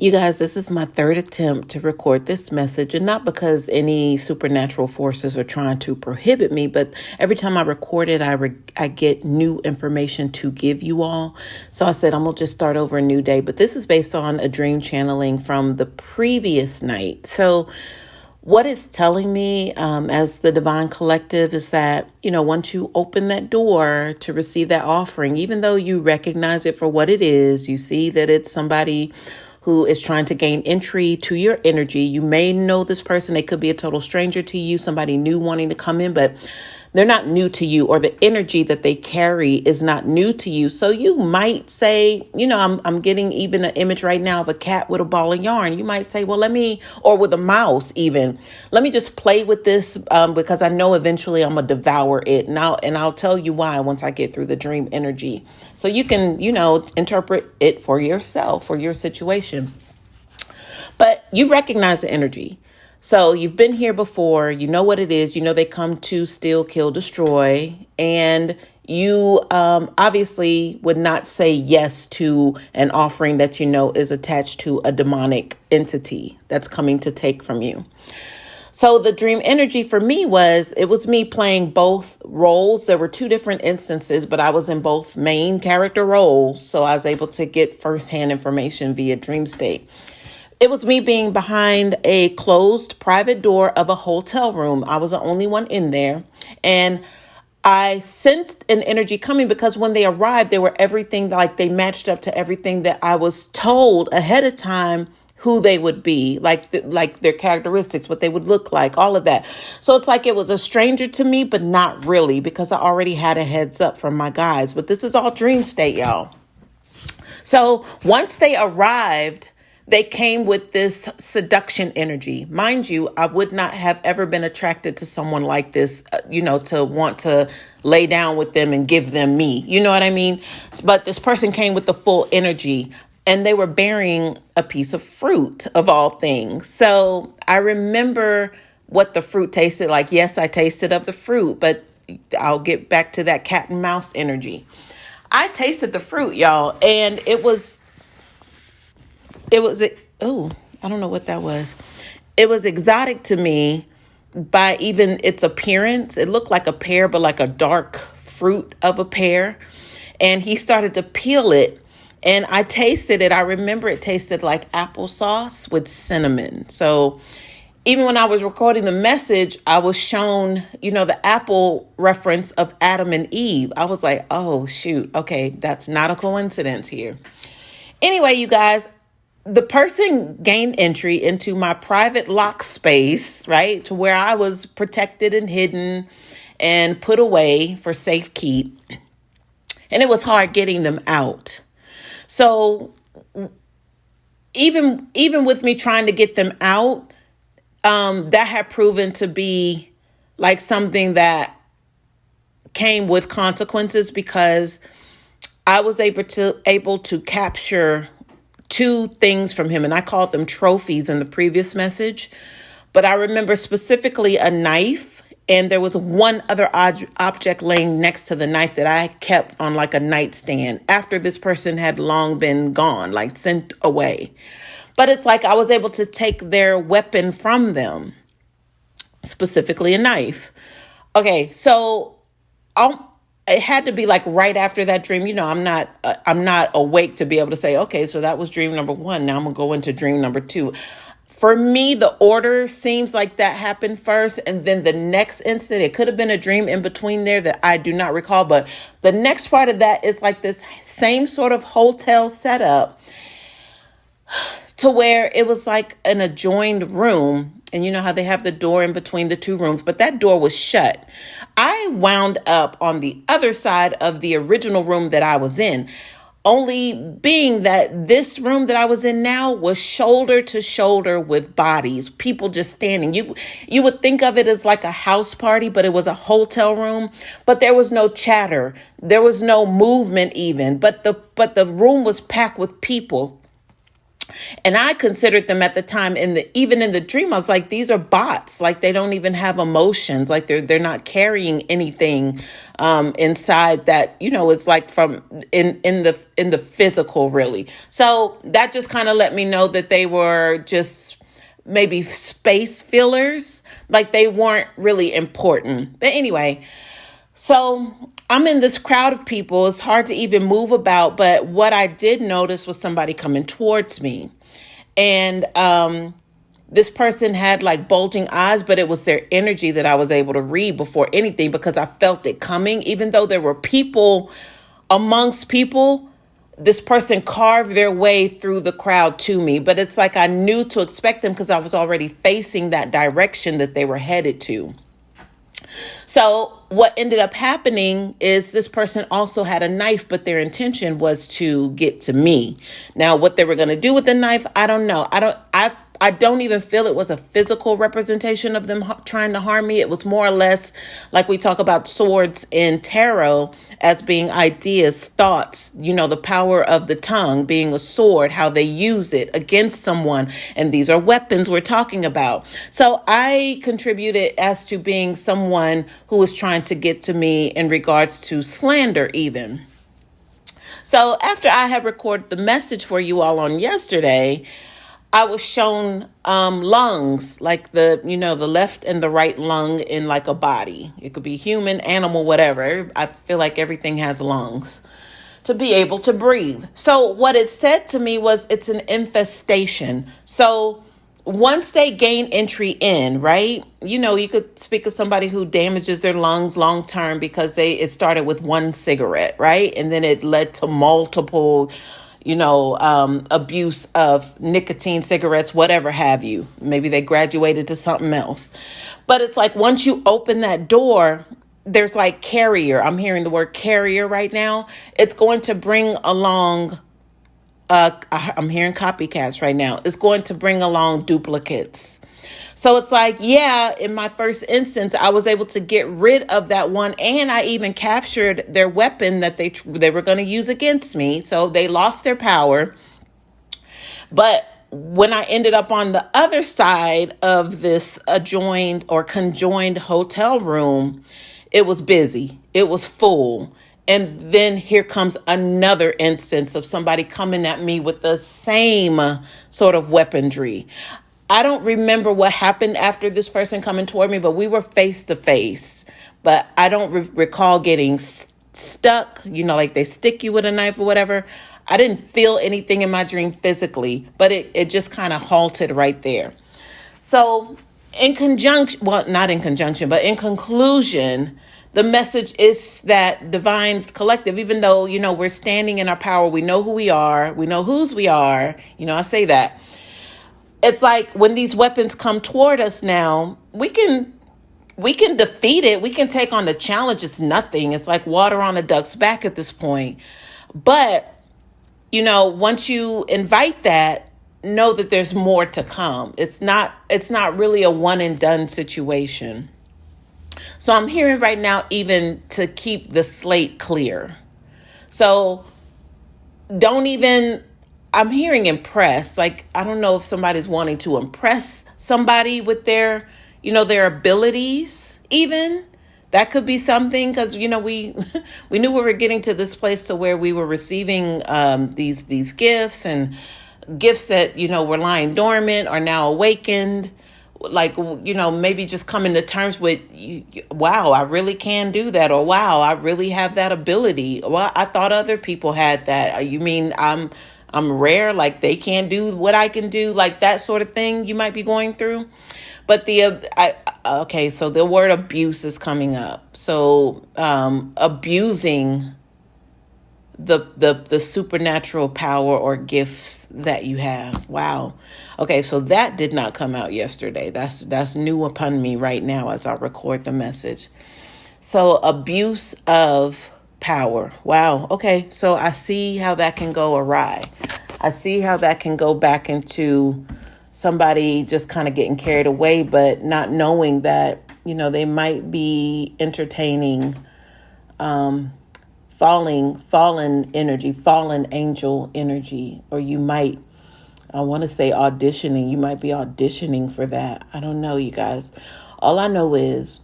You guys, this is my third attempt to record this message, and not because any supernatural forces are trying to prohibit me, but every time I record it, I get new information to give you all. So I said, I'm going to just start over a new day. But this is based on a dream channeling from the previous night. So what it's telling me as the Divine Collective is that, once you open that door to receive that offering, even though you recognize it for what it is, you see that it's somebody who is trying to gain entry to your energy. You may know this person. They could be a total stranger to you, somebody new wanting to come in, but they're not new to you, or the energy that they carry is not new to you. So you might say, I'm getting even an image right now of a cat with a ball of yarn. You might say, well, or with a mouse even, let me just play with this because I know eventually I'm going to devour it. And I'll tell you why once I get through the dream energy. So you can, interpret it for yourself, for your situation. But you recognize the energy. So you've been here before, you know what it is, they come to steal, kill, destroy, and you obviously would not say yes to an offering that is attached to a demonic entity that's coming to take from you. So the dream energy for me it was me playing both roles. There were two different instances, but I was in both main character roles, so I was able to get firsthand information via dream state. It was me being behind a closed private door of a hotel room. I was the only one in there. And I sensed an energy coming because when they arrived, they were everything, like they matched up to everything that I was told ahead of time who they would be, like their characteristics, what they would look like, all of that. So it's like it was a stranger to me, but not really, because I already had a heads up from my guides. But this is all dream state, y'all. So once they arrived, they came with this seduction energy. Mind you, I would not have ever been attracted to someone like this, to want to lay down with them and give them me. You know what I mean? But this person came with the full energy, and they were bearing a piece of fruit of all things. So I remember what the fruit tasted like. Yes, I tasted of the fruit, but I'll get back to that cat and mouse energy. I tasted the fruit, y'all, and it was, I don't know what that was. It was exotic to me by even its appearance. It looked like a pear, but like a dark fruit of a pear. And he started to peel it, and I tasted it. I remember it tasted like applesauce with cinnamon. So even when I was recording the message, I was shown, the apple reference of Adam and Eve. I was like, oh, shoot. Okay, that's not a coincidence here. Anyway, you guys, the person gained entry into my private lock space, right, to where I was protected and hidden and put away for safekeep. And it was hard getting them out. So even with me trying to get them out, that had proven to be like something that came with consequences, because I was able to capture two things from him, and I called them trophies in the previous message. But I remember specifically a knife, and there was one other object laying next to the knife that I kept on like a nightstand after this person had long been gone, like sent away. But it's like I was able to take their weapon from them, specifically a knife. Okay, so it had to be like right after that dream. I'm not awake to be able to say, okay, so that was dream number one. Now I'm gonna go into dream number two. For me, the order seems like that happened first, and then the next instant, it could have been a dream in between there that I do not recall. But the next part of that is like this same sort of hotel setup, to where it was like an adjoined room. And you know how they have the door in between the two rooms, but that door was shut. I wound up on the other side of the original room that I was in, only being that this room that I was in now was shoulder to shoulder with bodies, people just standing. You would think of it as like a house party, but it was a hotel room. But there was no chatter. There was no movement even, but the room was packed with people. And I considered them at the time even in the dream, I was like, these are bots. Like they don't even have emotions. Like they're not carrying anything inside that, it's like from in the physical, really. So that just kind of let me know that they were just maybe space fillers, like they weren't really important. But anyway, so I'm in this crowd of people. It's hard to even move about. But what I did notice was somebody coming towards me. And this person had like bulging eyes, but it was their energy that I was able to read before anything, because I felt it coming. Even though there were people amongst people, this person carved their way through the crowd to me. But it's like I knew to expect them because I was already facing that direction that they were headed to. So what ended up happening is this person also had a knife, but their intention was to get to me. Now, what they were going to do with the knife, I don't know. I don't even feel it was a physical representation of them trying to harm me. It was more or less like we talk about swords in tarot as being ideas, thoughts, the power of the tongue being a sword, how they use it against someone. And these are weapons we're talking about. So I contributed as to being someone who was trying to get to me in regards to slander even. So after I had recorded the message for you all on yesterday, I was shown lungs, like the left and the right lung in like a body. It could be human, animal, whatever. I feel like everything has lungs to be able to breathe. So what it said to me was it's an infestation. So once they gain entry in, right? You could speak of somebody who damages their lungs long term because it started with one cigarette, right? And then it led to multiple abuse of nicotine, cigarettes, whatever have you. Maybe they graduated to something else. But it's like once you open that door, there's like carrier. I'm hearing the word carrier right now. It's going to bring along, I'm hearing copycats right now. It's going to bring along duplicates. So it's like, yeah, in my first instance, I was able to get rid of that one. And I even captured their weapon that they were going to use against me. So they lost their power. But when I ended up on the other side of this adjoined or conjoined hotel room, it was busy. It was full. And then here comes another instance of somebody coming at me with the same sort of weaponry. I don't remember what happened after this person coming toward me, but we were face to face. But I don't recall getting stuck, like they stick you with a knife or whatever. I didn't feel anything in my dream physically, but it just kind of halted right there. So in conjunction, well, not in conjunction, but in conclusion, the message is that divine collective, even though, we're standing in our power, we know who we are, we know whose we are, I say that. It's like when these weapons come toward us now, we can defeat it. We can take on the challenge. It's nothing. It's like water on a duck's back at this point. But, once you invite that, know that there's more to come. It's not really a one and done situation. So I'm hearing right now even to keep the slate clear. So I'm hearing impress. Like, I don't know if somebody's wanting to impress somebody with their abilities even. That could be something because, we knew we were getting to this place to where we were receiving these gifts and gifts that, were lying dormant are now awakened. Like, maybe just coming to terms with, wow, I really can do that. Or, wow, I really have that ability. Well, I thought other people had that. You mean I'm rare, like they can't do what I can do, like that sort of thing you might be going through. But so the word abuse is coming up. So abusing the supernatural power or gifts that you have. Wow. Okay, so that did not come out yesterday. That's new upon me right now as I record the message. So abuse of power. Wow. Okay. So I see how that can go awry. I see how that can go back into somebody just kind of getting carried away, but not knowing that, they might be entertaining fallen energy, fallen angel energy, or you might I want to say auditioning. You might be auditioning for that. I don't know, you guys. All I know is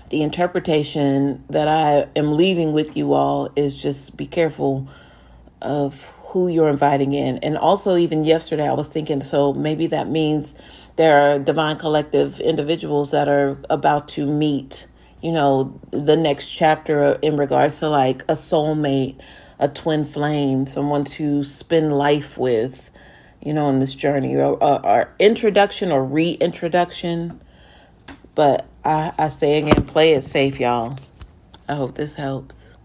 the interpretation that I am leaving with you all is just be careful of who you're inviting in. And also, even yesterday, I was thinking, so maybe that means there are divine collective individuals that are about to meet, the next chapter in regards to like a soulmate, a twin flame, someone to spend life with, in this journey, or introduction or reintroduction. But I say again, play it safe, y'all. I hope this helps.